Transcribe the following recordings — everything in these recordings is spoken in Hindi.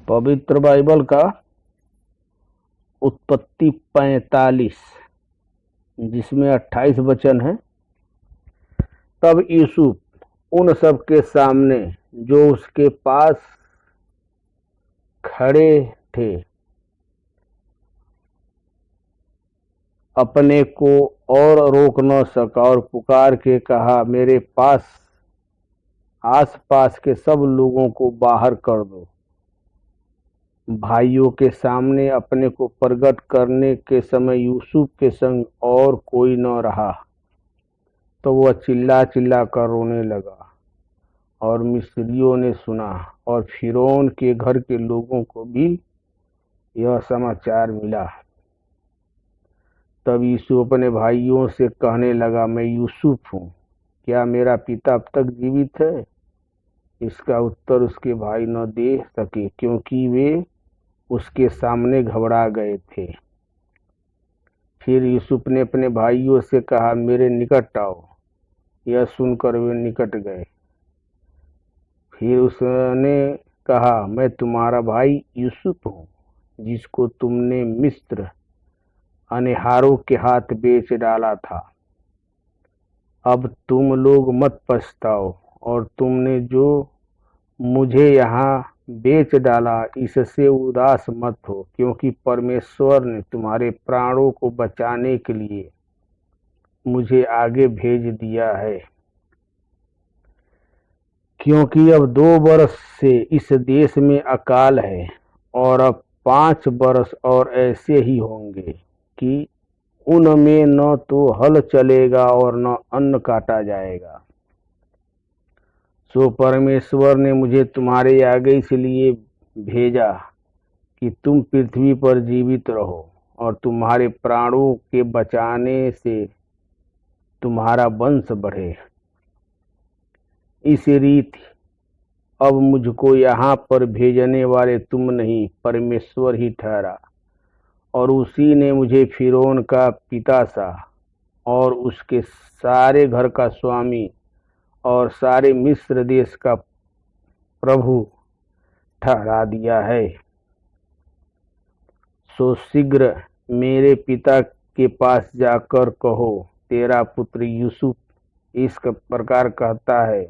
पवित्र बाइबल का उत्पत्ति 45 जिसमें 28 वचन है। तब यूसुफ उन सब के सामने जो उसके पास खड़े थे अपने को और रोक न सका और पुकार के कहा, मेरे पास आस पास के सब लोगों को बाहर कर दो। भाइयों के सामने अपने को प्रकट करने के समय यूसुफ के संग और कोई न रहा, तो वह चिल्ला चिल्ला कर रोने लगा। और मिस्रियों ने सुना और फिरौन के घर के लोगों को भी यह समाचार मिला। तब यूसुफ अपने भाइयों से कहने लगा, मैं यूसुफ हूँ, क्या मेरा पिता अब तक जीवित है? इसका उत्तर उसके भाई न दे सके, क्योंकि वे उसके सामने घबरा गए थे। फिर यूसुफ ने अपने भाइयों से कहा, मेरे निकट आओ। यह सुनकर वे निकट गए। फिर उसने कहा, मैं तुम्हारा भाई यूसुफ हूँ, जिसको तुमने मिस्र अनहारों के हाथ बेच डाला था। अब तुम लोग मत पछताओ, और तुमने जो मुझे यहाँ बेच डाला इससे उदास मत हो, क्योंकि परमेश्वर ने तुम्हारे प्राणों को बचाने के लिए मुझे आगे भेज दिया है। क्योंकि अब 2 वर्ष से इस देश में अकाल है, और अब 5 वर्ष और ऐसे ही होंगे कि उनमें न तो हल चलेगा और न अन्न काटा जाएगा। सो परमेश्वर ने मुझे तुम्हारे आगे इसलिए भेजा कि तुम पृथ्वी पर जीवित रहो और तुम्हारे प्राणों के बचाने से तुम्हारा वंश बढ़े। इस रीति अब मुझको यहाँ पर भेजने वाले तुम नहीं, परमेश्वर ही ठहरा, और उसी ने मुझे फिरौन का पिता सा और उसके सारे घर का स्वामी और सारे मिस्र देश का प्रभु ठहरा दिया है। सो शीघ्र मेरे पिता के पास जाकर कहो, तेरा पुत्र यूसुफ इस प्रकार कहता है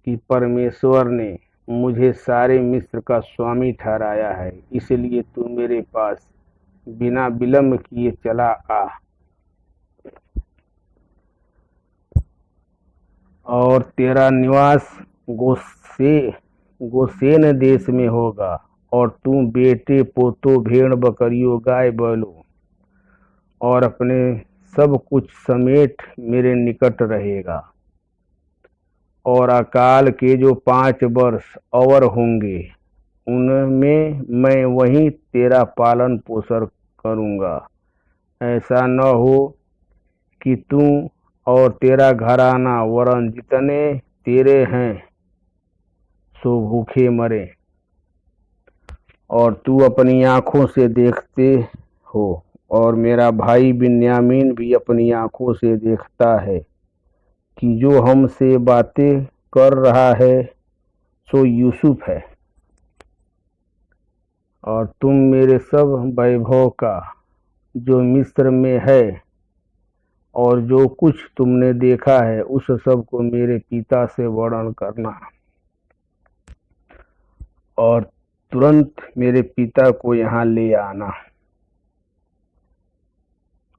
कि परमेश्वर ने मुझे सारे मिस्र का स्वामी ठहराया है, इसलिए तू मेरे पास बिना विलंब किए चला आ, और तेरा निवास गोशेन देश में होगा, और तू बेटे पोतों भेड़ बकरियों गाय बैलों और अपने सब कुछ समेत मेरे निकट रहेगा। और अकाल के जो 5 वर्ष और होंगे उनमें मैं वहीं तेरा पालन पोषण करूँगा। ऐसा न हो कि तू और तेरा घराना वरन जितने तेरे हैं सो भूखे मरे। और तू अपनी आँखों से देखते हो, और मेरा भाई बिन्यामीन भी अपनी आँखों से देखता है कि जो हमसे बातें कर रहा है सो यूसुफ है। और तुम मेरे सब वैभव का जो मिस्र में है और जो कुछ तुमने देखा है उस सब को मेरे पिता से वर्णन करना, और तुरंत मेरे पिता को यहाँ ले आना।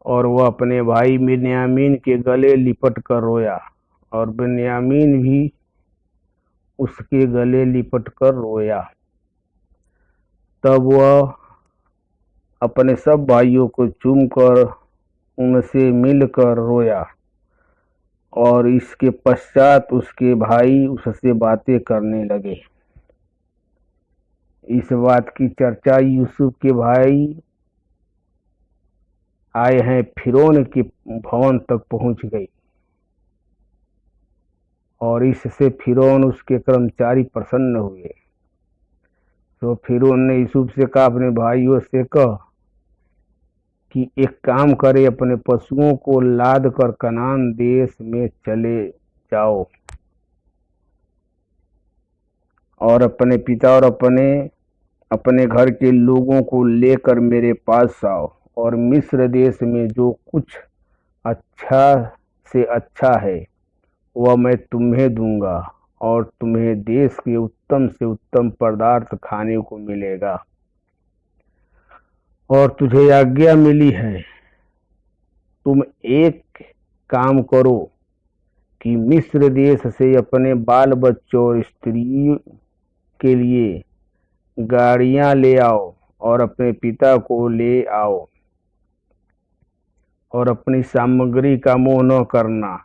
और वह अपने भाई बिन्यामीन के गले लिपट कर रोया, और बिन्यामीन भी उसके गले लिपट कर रोया। तब वह अपने सब भाइयों को चूमकर उनसे मिलकर रोया, और इसके पश्चात उसके भाई उससे बातें करने लगे। इस बात की चर्चा यूसुफ के भाई आए हैं फिरौन के भवन तक पहुंच गई, और इससे फिरौन उसके कर्मचारी प्रसन्न हुए। तो फिरौन ने यूसुफ से कहा, अपने भाइयों से कह कि एक काम करे, अपने पशुओं को लाद कर कनान देश में चले जाओ, और अपने पिता और अपने अपने घर के लोगों को लेकर मेरे पास आओ, और मिस्र देश में जो कुछ अच्छा से अच्छा है वह मैं तुम्हें दूंगा, और तुम्हें देश के उत्तम से उत्तम पदार्थ खाने को मिलेगा। और तुझे आज्ञा मिली है, तुम एक काम करो कि मिस्र देश से अपने बाल बच्चों और स्त्रियों के लिए गाड़ियां ले आओ, और अपने पिता को ले आओ, और अपनी सामग्री का मोह न करना,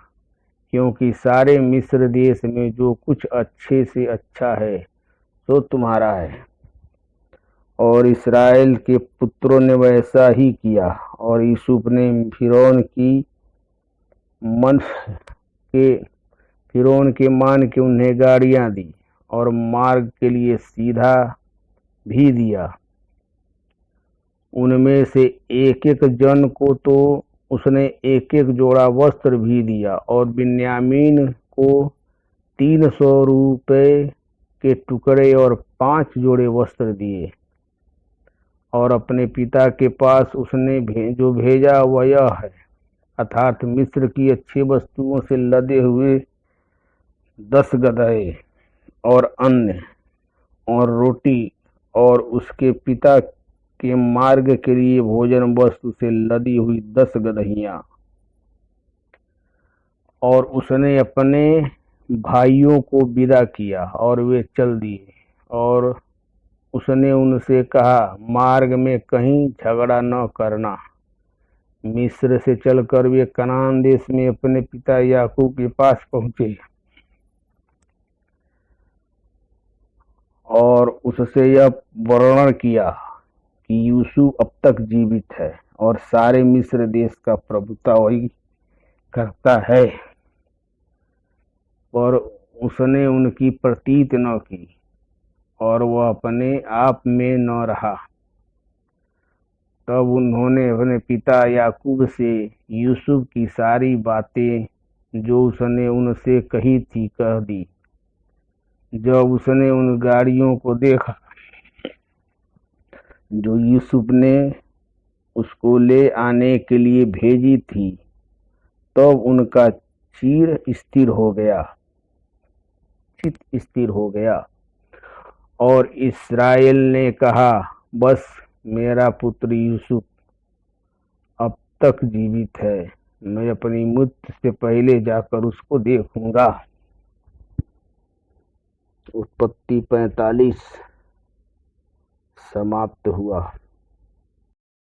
क्योंकि सारे मिस्र देश में जो कुछ अच्छे से अच्छा है सो तुम्हारा है। और इस्राएल के पुत्रों ने वैसा ही किया, और यूसुफ ने मन के फिरौन के मान के उन्हें गाड़ियां दी, और मार्ग के लिए सीधा भी दिया। उनमें से एक एक जन को तो उसने एक एक जोड़ा वस्त्र भी दिया, और बिन्यामीन को 300 रुपये के टुकड़े और 5 जोड़े वस्त्र दिए। और अपने पिता के पास उसने जो भेजा वह यह है, अर्थात मिस्र की अच्छी वस्तुओं से लदे हुए 10 गदहे और अन्न और रोटी, और उसके पिता के मार्ग के लिए भोजन वस्तु से लदी हुई 10 गदहियां। और उसने अपने भाइयों को विदा किया, और वे चल दिए। और उसने उनसे कहा, मार्ग में कहीं झगड़ा न करना। मिस्र से चलकर वे कनान देश में अपने पिता याकूब के पास पहुंचे, और उससे यह वर्णन किया कि यूसुफ अब तक जीवित है, और सारे मिस्र देश का प्रभुता वही करता है। पर उसने उनकी प्रतीत न की, और वह अपने आप में न रहा। तब उन्होंने अपने पिता याकूब से यूसुफ की सारी बातें जो उसने उनसे कही थी कह दी। जब उसने उन गाड़ियों को देखा जो यूसुफ ने उसको ले आने के लिए भेजी थी, तब उनका चित स्थिर हो गया। और इस्राएल ने कहा, बस मेरा पुत्र यूसुफ अब तक जीवित है, मैं अपनी मृत्यु से पहले जाकर उसको देखूंगा। उत्पत्ति 45 समाप्त हुआ।